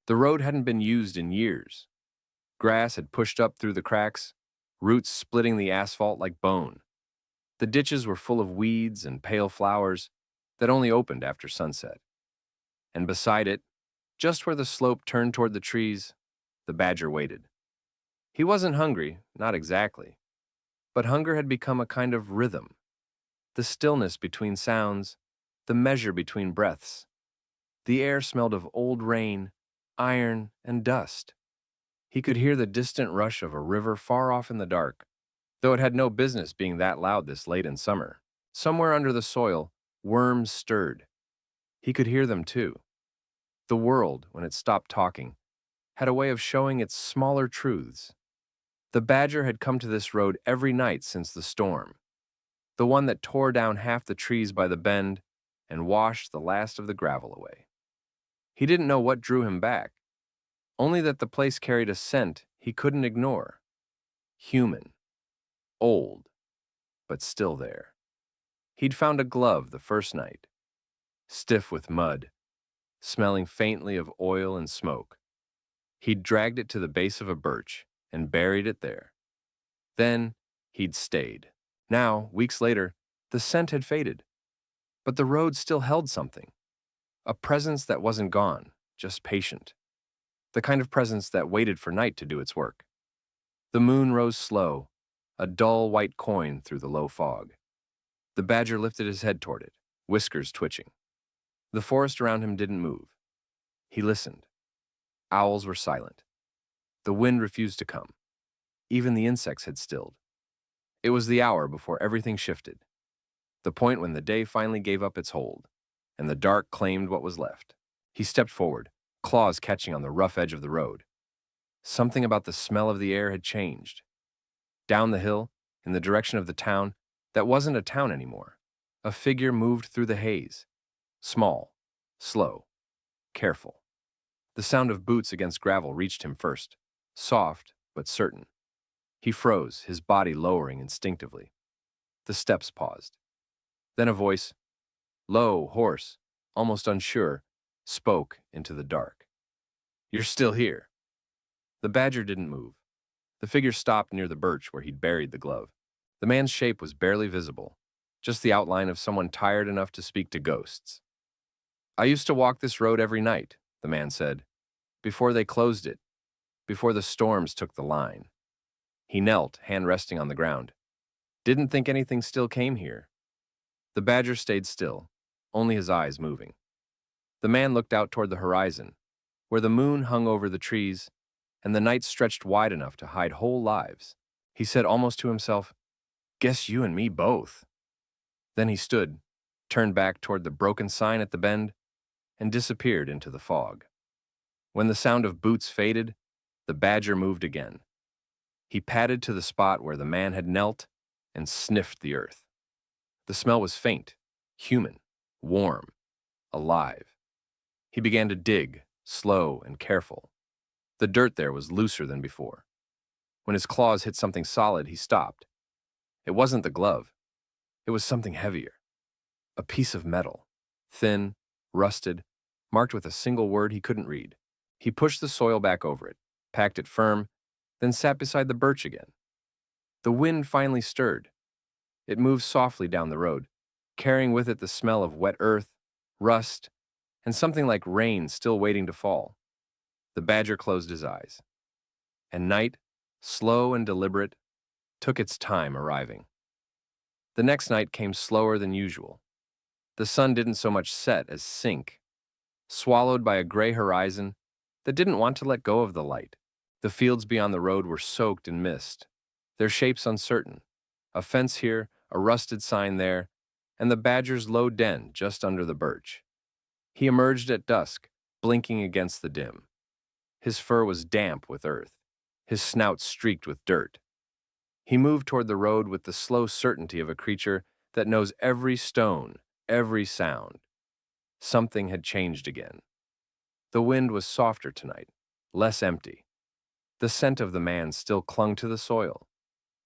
The road hadn't been used in years. Grass had pushed up through the cracks, roots splitting the asphalt like bone. The ditches were full of weeds and pale flowers that only opened after sunset. And beside it, just where the slope turned toward the trees, the badger waited. He wasn't hungry, not exactly, but hunger had become a kind of rhythm, the stillness between sounds, the measure between breaths. The air smelled of old rain, iron, and dust. He could hear the distant rush of a river far off in the dark, though it had no business being that loud this late in summer. Somewhere under the soil, worms stirred. He could hear them too. The world, when it stopped talking, had a way of showing its smaller truths. The badger had come to this road every night since the storm, the one that tore down half the trees by the bend and washed the last of the gravel away. He didn't know what drew him back, only that the place carried a scent he couldn't ignore. Human. Old. But still there. He'd found a glove the first night, stiff with mud, smelling faintly of oil and smoke. He'd dragged it to the base of a birch and buried it there. Then he'd stayed. Now, weeks later, the scent had faded, but the road still held something, a presence that wasn't gone, just patient, the kind of presence that waited for night to do its work. The moon rose slow, a dull white coin through the low fog. The badger lifted his head toward it, whiskers twitching. The forest around him didn't move. He listened. Owls were silent. The wind refused to come. Even the insects had stilled. It was the hour before everything shifted, the point when the day finally gave up its hold, and the dark claimed what was left. He stepped forward, claws catching on the rough edge of the road. Something about the smell of the air had changed. Down the hill, in the direction of the town, that wasn't a town anymore. A figure moved through the haze. Small, slow, careful. The sound of boots against gravel reached him first, soft but certain. He froze, his body lowering instinctively. The steps paused. Then a voice, low, hoarse, almost unsure, spoke into the dark. "You're still here." The badger didn't move. The figure stopped near the birch where he'd buried the glove. The man's shape was barely visible, just the outline of someone tired enough to speak to ghosts. "I used to walk this road every night," the man said, "before they closed it, before the storms took the line." He knelt, hand resting on the ground. "Didn't think anything still came here." The badger stayed still, only his eyes moving. The man looked out toward the horizon, where the moon hung over the trees, and the night stretched wide enough to hide whole lives. He said almost to himself, "Guess you and me both." Then he stood, turned back toward the broken sign at the bend, and disappeared into the fog. When the sound of boots faded, the badger moved again. He padded to the spot where the man had knelt and sniffed the earth. The smell was faint, human, warm, alive. He began to dig, slow and careful. The dirt there was looser than before. When his claws hit something solid, he stopped. It wasn't the glove. It was something heavier. A piece of metal, thin, rusted, marked with a single word he couldn't read. He pushed the soil back over it, packed it firm, then sat beside the birch again. The wind finally stirred. It moved softly down the road, carrying with it the smell of wet earth, rust, and something like rain still waiting to fall. The badger closed his eyes. And night, slow and deliberate, took its time arriving. The next night came slower than usual. The sun didn't so much set as sink, swallowed by a gray horizon that didn't want to let go of the light. The fields beyond the road were soaked in mist, their shapes uncertain. A fence here, a rusted sign there, and the badger's low den just under the birch. He emerged at dusk, blinking against the dim. His fur was damp with earth, his snout streaked with dirt. He moved toward the road with the slow certainty of a creature that knows every stone, every sound. Something had changed again. The wind was softer tonight, less empty. The scent of the man still clung to the soil.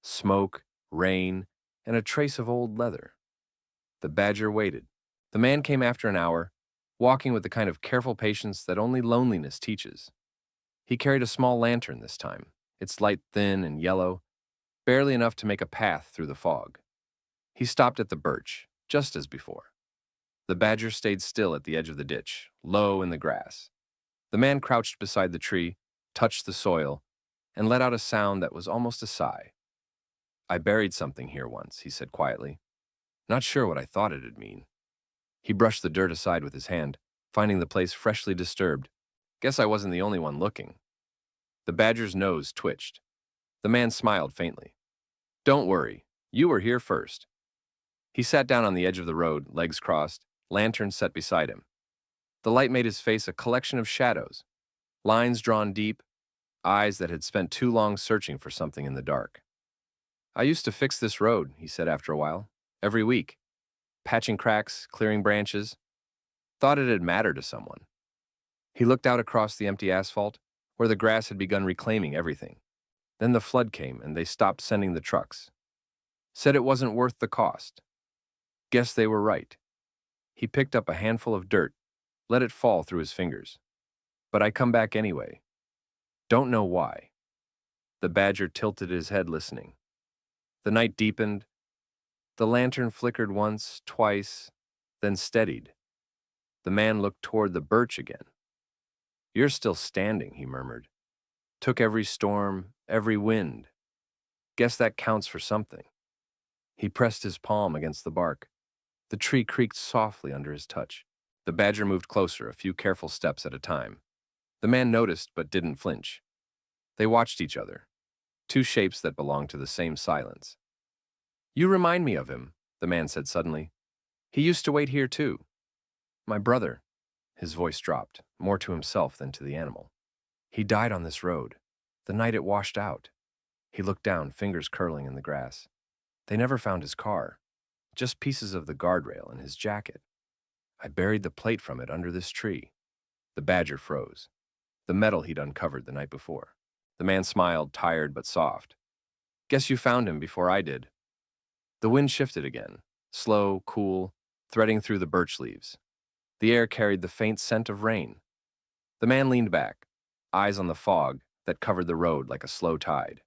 Smoke, rain, and a trace of old leather. The badger waited. The man came after an hour, walking with the kind of careful patience that only loneliness teaches. He carried a small lantern this time, its light thin and yellow, barely enough to make a path through the fog. He stopped at the birch, just as before. The badger stayed still at the edge of the ditch, low in the grass. The man crouched beside the tree, touched the soil, and let out a sound that was almost a sigh. "I buried something here once," he said quietly. "Not sure what I thought it'd mean." He brushed the dirt aside with his hand, finding the place freshly disturbed. "Guess I wasn't the only one looking." The badger's nose twitched. The man smiled faintly. "Don't worry, you were here first." He sat down on the edge of the road, legs crossed, lantern set beside him. The light made his face a collection of shadows, lines drawn deep, eyes that had spent too long searching for something in the dark. "I used to fix this road," he said after a while, "every week. Patching cracks, clearing branches. Thought it'd matter to someone." He looked out across the empty asphalt, where the grass had begun reclaiming everything. Then the flood came, and they stopped sending the trucks. Said it wasn't worth the cost. Guess they were right. He picked up a handful of dirt, let it fall through his fingers. "But I come back anyway. Don't know why." The badger tilted his head, listening. The night deepened. The lantern flickered once, twice, then steadied. The man looked toward the birch again. "You're still standing," he murmured. "Took every storm, every wind. Guess that counts for something." He pressed his palm against the bark. The tree creaked softly under his touch. The badger moved closer, a few careful steps at a time. The man noticed but didn't flinch. They watched each other, two shapes that belonged to the same silence. "You remind me of him," the man said suddenly. "He used to wait here too. My brother." His voice dropped, more to himself than to the animal. "He died on this road, the night it washed out." He looked down, fingers curling in the grass. "They never found his car, just pieces of the guardrail and his jacket. I buried the plate from it under this tree." The badger froze, the metal he'd uncovered the night before. The man smiled, tired but soft. "Guess you found him before I did." The wind shifted again, slow, cool, threading through the birch leaves. The air carried the faint scent of rain. The man leaned back, eyes on the fog that covered the road like a slow tide.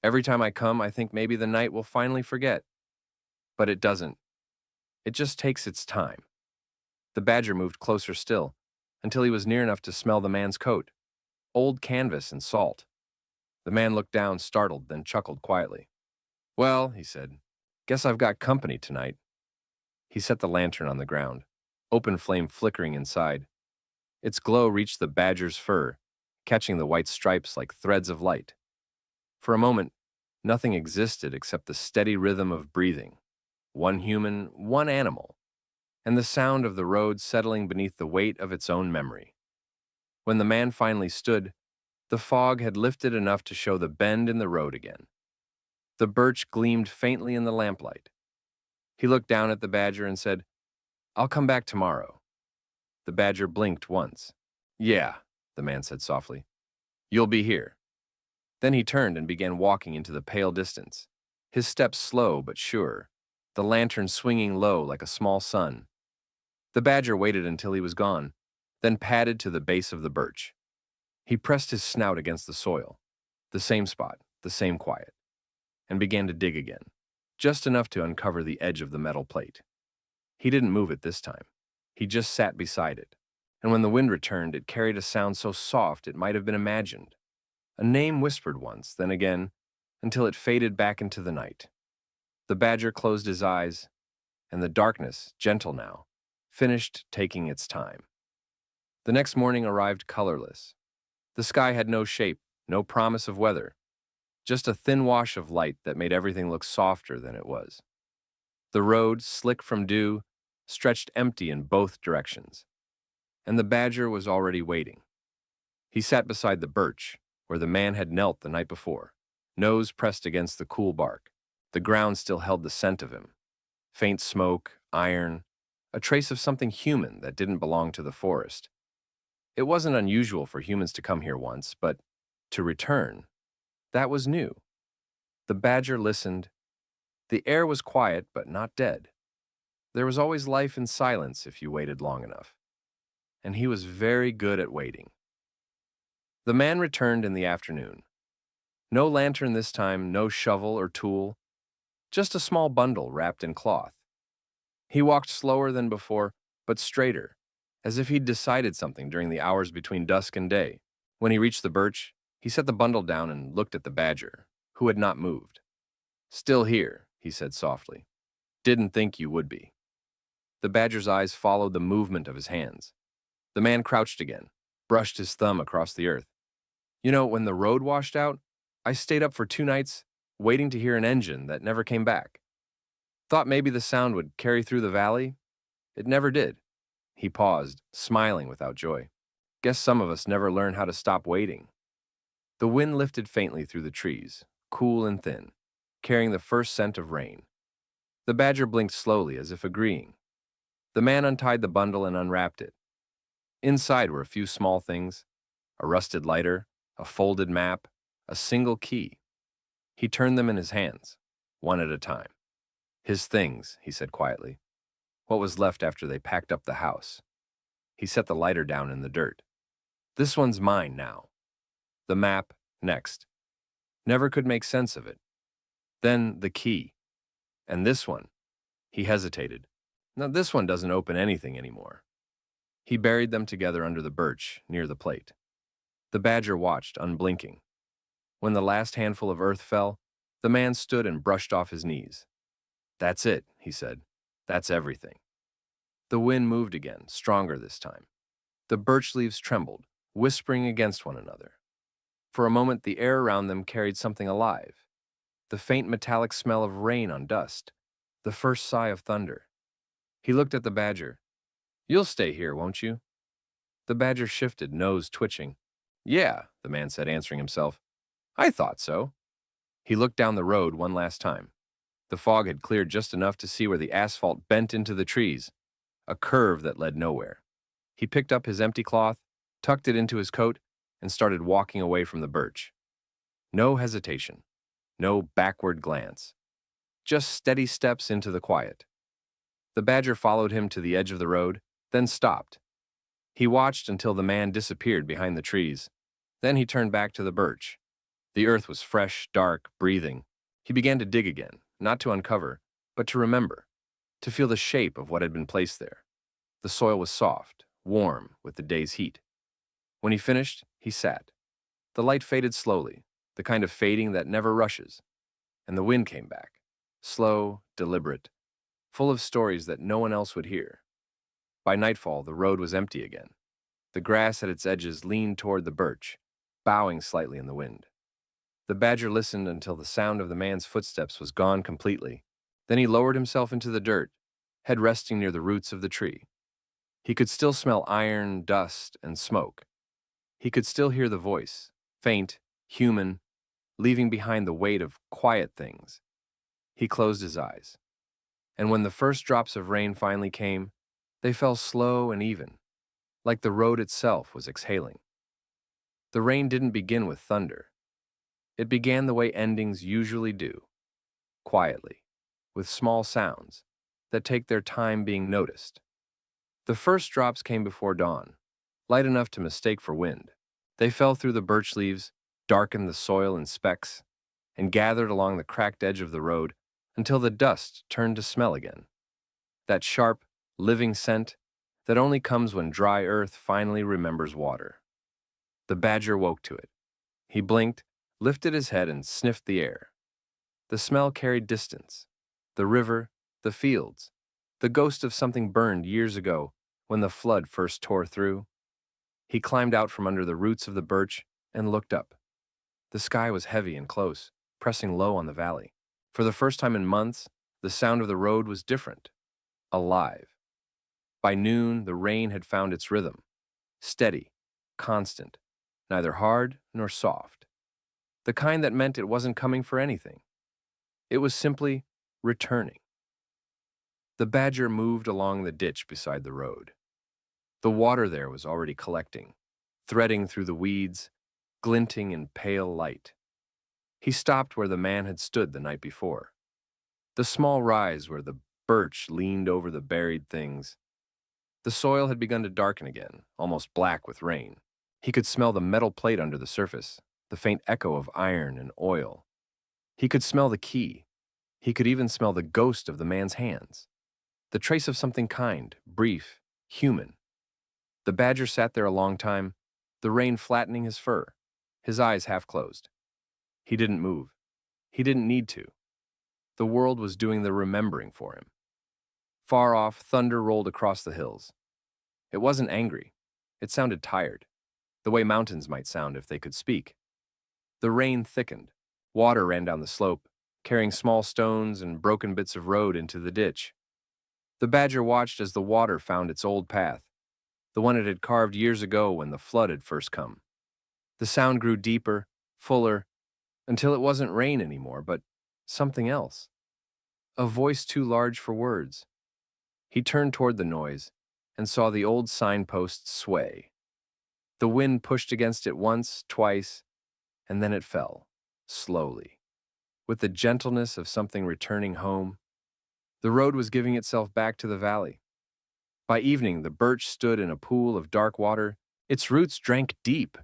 "Every time I come, I think maybe the night will finally forget. But it doesn't. It just takes its time." The badger moved closer still, until he was near enough to smell the man's coat. Old canvas and salt. The man looked down, startled, then chuckled quietly. "Well," he said, "guess I've got company tonight." He set the lantern on the ground, open flame flickering inside. Its glow reached the badger's fur, catching the white stripes like threads of light. For a moment, nothing existed except the steady rhythm of breathing. One human, one animal, and the sound of the road settling beneath the weight of its own memory. When the man finally stood, the fog had lifted enough to show the bend in the road again. The birch gleamed faintly in the lamplight. He looked down at the badger and said, "I'll come back tomorrow." The badger blinked once. "Yeah," the man said softly. "You'll be here." Then he turned and began walking into the pale distance, his steps slow but sure, the lantern swinging low like a small sun. The badger waited until he was gone, then padded to the base of the birch. He pressed his snout against the soil, the same spot, the same quiet, and began to dig again, just enough to uncover the edge of the metal plate. He didn't move it this time. He just sat beside it, and when the wind returned, it carried a sound so soft it might have been imagined. A name whispered once, then again, until it faded back into the night. The badger closed his eyes, and the darkness, gentle now, finished taking its time. The next morning arrived colorless. The sky had no shape, no promise of weather, just a thin wash of light that made everything look softer than it was. The road, slick from dew, stretched empty in both directions, and the badger was already waiting. He sat beside the birch, where the man had knelt the night before, nose pressed against the cool bark. The ground still held the scent of him. Faint smoke, iron, a trace of something human that didn't belong to the forest. It wasn't unusual for humans to come here once, but to return, that was new. The badger listened. The air was quiet, but not dead. There was always life in silence if you waited long enough. and he was very good at waiting. The man returned in the afternoon. No lantern this time, no shovel or tool, just a small bundle wrapped in cloth. He walked slower than before, but straighter, as if he'd decided something during the hours between dusk and day. When he reached the birch, he set the bundle down and looked at the badger, who had not moved. "Still here," he said softly. "Didn't think you would be." The badger's eyes followed the movement of his hands. The man crouched again, brushed his thumb across the earth. "You know, when the road washed out, I stayed up for 2 nights, waiting to hear an engine that never came back. Thought maybe the sound would carry through the valley. It never did." He paused, smiling without joy. "Guess some of us never learn how to stop waiting." The wind lifted faintly through the trees, cool and thin, carrying the first scent of rain. The badger blinked slowly, as if agreeing. The man untied the bundle and unwrapped it. Inside were a few small things: a rusted lighter, a folded map, a single key. He turned them in his hands, one at a time. "His things," he said quietly. "What was left after they packed up the house." He set the lighter down in the dirt. "This one's mine now." The map, next. Never could make sense of it. Then the key. "And this one." He hesitated. "Now this one doesn't open anything anymore." He buried them together under the birch, near the plate. The badger watched, unblinking. When the last handful of earth fell, the man stood and brushed off his knees. "That's it," he said. "That's everything." The wind moved again, stronger this time. The birch leaves trembled, whispering against one another. For a moment, the air around them carried something alive. The faint metallic smell of rain on dust, the first sigh of thunder. He looked at the badger. "You'll stay here, won't you?" The badger shifted, nose twitching. "Yeah," the man said, answering himself. "I thought so." He looked down the road one last time. The fog had cleared just enough to see where the asphalt bent into the trees, a curve that led nowhere. He picked up his empty cloth, tucked it into his coat, and started walking away from the birch. No hesitation, no backward glance, just steady steps into the quiet. The badger followed him to the edge of the road, then stopped. He watched until the man disappeared behind the trees. Then he turned back to the birch. The earth was fresh, dark, breathing. He began to dig again, not to uncover, but to remember, to feel the shape of what had been placed there. The soil was soft, warm with the day's heat. When he finished, he sat. The light faded slowly, the kind of fading that never rushes, and the wind came back, slow, deliberate, full of stories that no one else would hear. By nightfall, the road was empty again. The grass at its edges leaned toward the birch, bowing slightly in the wind. The badger listened until the sound of the man's footsteps was gone completely. Then he lowered himself into the dirt, head resting near the roots of the tree. He could still smell iron, dust, and smoke. He could still hear the voice, faint, human, leaving behind the weight of quiet things. He closed his eyes. And when the first drops of rain finally came, they fell slow and even, like the road itself was exhaling. The rain didn't begin with thunder. It began the way endings usually do, quietly, with small sounds that take their time being noticed. The first drops came before dawn, light enough to mistake for wind. They fell through the birch leaves, darkened the soil in specks, and gathered along the cracked edge of the road until the dust turned to smell again. That sharp, living scent that only comes when dry earth finally remembers water. The badger woke to it. He blinked, lifted his head, and sniffed the air. The smell carried distance. The river, the fields, the ghost of something burned years ago when the flood first tore through. He climbed out from under the roots of the birch and looked up. The sky was heavy and close, pressing low on the valley. For the first time in months, the sound of the road was different, alive. By noon, the rain had found its rhythm, steady, constant, neither hard nor soft. The kind that meant it wasn't coming for anything. It was simply returning. The badger moved along the ditch beside the road. The water there was already collecting, threading through the weeds, glinting in pale light. He stopped where the man had stood the night before. The small rise where the birch leaned over the buried things. The soil had begun to darken again, almost black with rain. He could smell the metal plate under the surface, the faint echo of iron and oil. He could smell the key. He could even smell the ghost of the man's hands. The trace of something kind, brief, human. The badger sat there a long time, the rain flattening his fur, his eyes half closed. He didn't move. He didn't need to. The world was doing the remembering for him. Far off, thunder rolled across the hills. It wasn't angry. It sounded tired, the way mountains might sound if they could speak. The rain thickened. Water ran down the slope, carrying small stones and broken bits of road into the ditch. The badger watched as the water found its old path, the one it had carved years ago when the flood had first come. The sound grew deeper, fuller, until it wasn't rain anymore, but something else. A voice too large for words. He turned toward the noise and saw the old signpost sway. The wind pushed against it once, twice, and then it fell, slowly. With the gentleness of something returning home, the road was giving itself back to the valley. By evening, the birch stood in a pool of dark water. Its roots drank deep,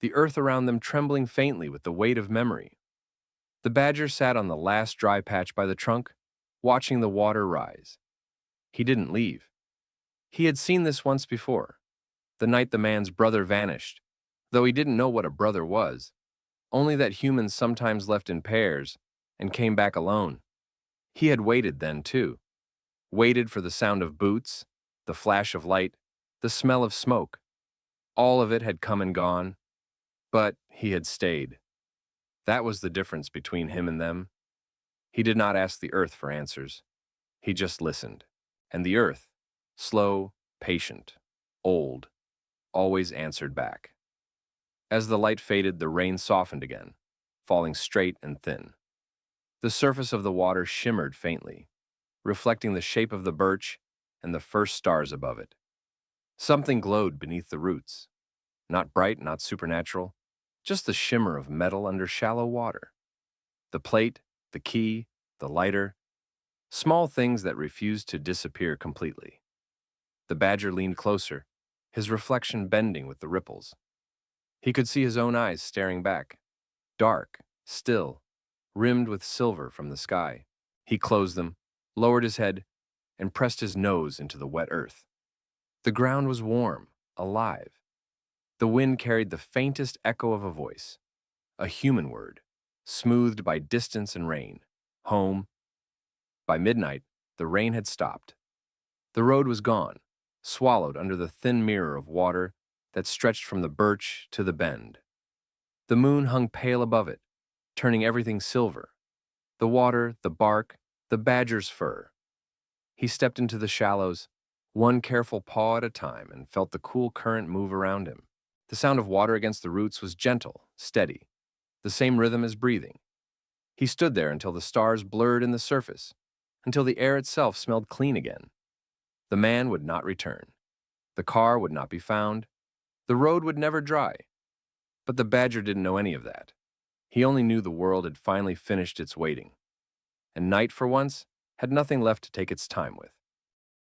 the earth around them trembling faintly with the weight of memory. The badger sat on the last dry patch by the trunk, watching the water rise. He didn't leave. He had seen this once before, the night the man's brother vanished, though he didn't know what a brother was, only that humans sometimes left in pairs and came back alone. He had waited then, too. Waited for the sound of boots, the flash of light, the smell of smoke. All of it had come and gone, but he had stayed. That was the difference between him and them. He did not ask the earth for answers. He just listened. And the earth, slow, patient, old, always answered back. As the light faded, the rain softened again, falling straight and thin. The surface of the water shimmered faintly, reflecting the shape of the birch and the first stars above it. Something glowed beneath the roots. Not bright, not supernatural, just the shimmer of metal under shallow water. The plate, the key, the lighter, small things that refused to disappear completely. The badger leaned closer, his reflection bending with the ripples. He could see his own eyes staring back, dark, still, rimmed with silver from the sky. He closed them, lowered his head, and pressed his nose into the wet earth. The ground was warm, alive. The wind carried the faintest echo of a voice, a human word, smoothed by distance and rain. Home. By midnight, the rain had stopped. The road was gone, swallowed under the thin mirror of water that stretched from the birch to the bend. The moon hung pale above it, turning everything silver. The water, the bark, the badger's fur. He stepped into the shallows, one careful paw at a time, and felt the cool current move around him. The sound of water against the roots was gentle, steady, the same rhythm as breathing. He stood there until the stars blurred in the surface, until the air itself smelled clean again. The man would not return. The car would not be found. The road would never dry. But the badger didn't know any of that. He only knew the world had finally finished its waiting. And night, for once, had nothing left to take its time with.